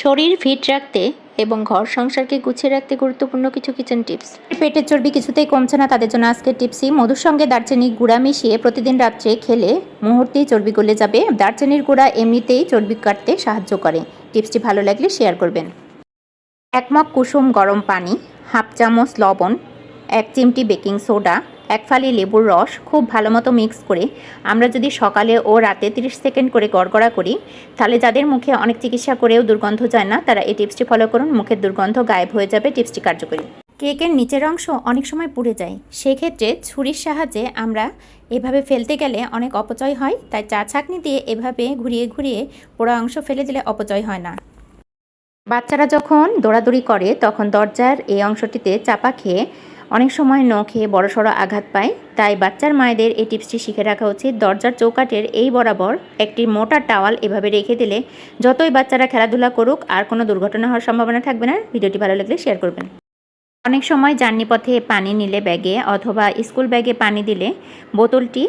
শরীর ফিট রাখতে এবং ঘর সংসারকে গুছিয়ে রাখতে গুরুত্বপূর্ণ কিছু কিচেন টিপস। পেটের চর্বি কিছুতেই কমছে না, তাদের জন্য আজকের টিপসই মধুর সঙ্গে দারচিনির গুঁড়া মিশিয়ে প্রতিদিন রাত্রে খেলে মুহূর্তেই চর্বি গলে যাবে। দারচিনির গুঁড়া এমনিতেই চর্বি কাটতে সাহায্য করে। টিপসটি ভালো লাগলে শেয়ার করবেন। 1 মগ কুসুম গরম পানি, হাফ চামচ লবণ, 1 চিমটি বেকিং সোডা, 1 ফালি লেবুর রস খুব ভালো মতো মিক্স করে আমরা যদি সকালে ও রাতে 30 সেকেন্ড করে গড়গড়া করি, তাহলে যাদের মুখে অনেক চিকিৎসা করেও দুর্গন্ধ যায় না, তারা এই টিপসটি ফলো করুন। মুখের দুর্গন্ধ গায়েব হয়ে যাবে। টিপসটি কার্যকরী। কেকের নিচের অংশ অনেক সময় পুড়ে যায়, সেক্ষেত্রে ছুরির সাহায্যে আমরা এভাবে ফেলতে গেলে অনেক অপচয় হয়, তাই চা ছাঁকনি দিয়ে এভাবে ঘুরিয়ে ঘুরিয়ে পোড়া অংশ ফেলে দিলে অপচয় হয় না। বাচ্চারা যখন দৌড়াদৌড়ি করে তখন দরজার এই অংশটিতে চাপা খেয়ে অনেক সময় নখে বড়সড় আঘাত পায়, তাই বাচ্চার মায়েদের এই টিপসটি শিখে রাখা উচিত। দরজার চৌকাঠের এই বরাবর একটি মোটা টাওয়াল এভাবে রেখে দিলে যতই বাচ্চারা খেলাধুলা করুক আর কোনো দুর্ঘটনা হওয়ার সম্ভাবনা থাকবে না। ভিডিওটি ভালো লাগলে শেয়ার করবেন। অনেক সময় জার্নি পথে পানি নিলে ব্যাগে অথবা স্কুল ব্যাগে পানি দিলে বোতলটি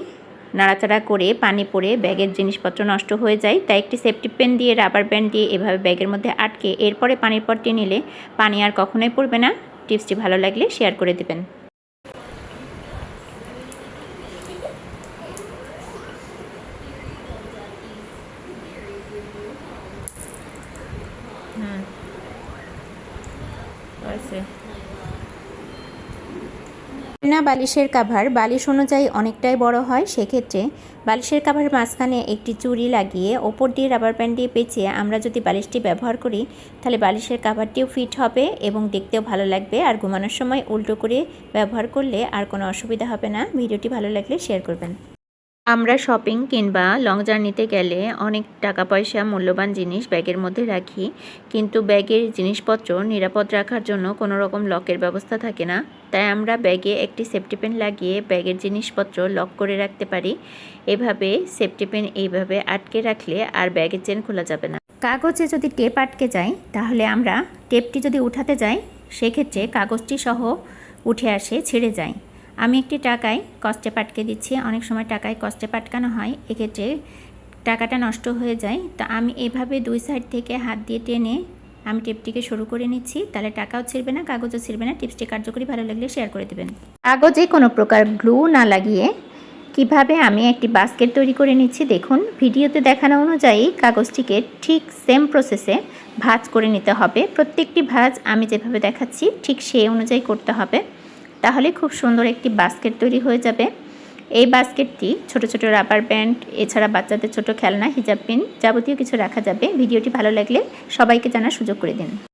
নাড়াচাড়া করে পানি পড়ে ব্যাগের জিনিসপত্র নষ্ট হয়ে যায়, তাই একটি সেফটি পেন দিয়ে রাবার ব্যান্ড দিয়ে এভাবে ব্যাগের মধ্যে আটকে এরপরে পানির পটটি নিলে পানি আর কখনোই পড়বে না। টিপসটি ভালো লাগলে শেয়ার করে দেবেন। না, বালিশের কাভার বালিশ অনুযায়ী অনেকটাই বড় হয়, সেক্ষেত্রে বালিশের কাভার মাঝখানে একটি চুড়ি লাগিয়ে ওপর দিয়ে রাবার ব্যান্ড দিয়ে পেঁচিয়ে আমরা যদি বালিশটি ব্যবহার করি, তাহলে বালিশের কাভারটিও ফিট হবে এবং দেখতেও ভালো লাগবে। আর ঘুমানোর সময় উল্টো করে ব্যবহার করলে আর কোনো অসুবিধা হবে না। ভিডিওটি ভালো লাগলে শেয়ার করবেন। আমরা শপিং কিংবা লং জার্নিতে গেলে অনেক টাকা পয়সা মূল্যবান জিনিস ব্যাগের মধ্যে রাখি, কিন্তু ব্যাগের জিনিসপত্র নিরাপদ রাখার জন্য কোনো রকম লকের ব্যবস্থা থাকে না, তাই আমরা ব্যাগে একটি সেফটি পিন লাগিয়ে ব্যাগের জিনিসপত্র লক করে রাখতে পারি। এভাবে সেফটি পিন এইভাবে আটকে রাখলে আর ব্যাগের চেন খোলা যাবে না। কাগজে যদি টেপ আটকে যায়, তাহলে আমরা টেপটি যদি উঠাতে যাই, সেক্ষেত্রে কাগজটি সহ উঠে আসে, ছিঁড়ে যায়। আমি একটি টাকায় কষ্টে পাটকে দিচ্ছি, অনেক সময় টাকায় কষ্টে পাটকানো হয়, এক্ষেত্রে টাকাটা নষ্ট হয়ে যায়। তো আমি এভাবে দুই সাইড থেকে হাত দিয়ে টেনে আমি টেপটিকে শুরু করে নিচ্ছি, তাহলে টাকাও ছিঁড়বে না, কাগজও ছিঁড়বে না। টিপসটি কার্যকরী, ভালো লাগলে শেয়ার করে দেবেন। কাগজে কোনো প্রকার গ্লু না লাগিয়ে কিভাবে আমি একটি বাস্কেট তৈরি করে নিচ্ছি দেখুন। ভিডিওতে দেখানো অনুযায়ী কাগজটিকে ঠিক সেম প্রসেসে ভাঁজ করে নিতে হবে। প্রত্যেকটি ভাঁজ আমি যেভাবে দেখাচ্ছি ঠিক সেই অনুযায়ী করতে হবে, তাহলে খুব সুন্দর একটি বাস্কেট তৈরি হয়ে যাবে। এই বাস্কেটটি ছোট ছোট রাবার ব্যান্ড, এছাড়া বাচ্চাদের ছোট খেলনা, হিজাব পিন যাবতীয় কিছু রাখা যাবে। ভিডিওটি ভালো লাগলে সবাইকে জানার সুযোগ করে দিন।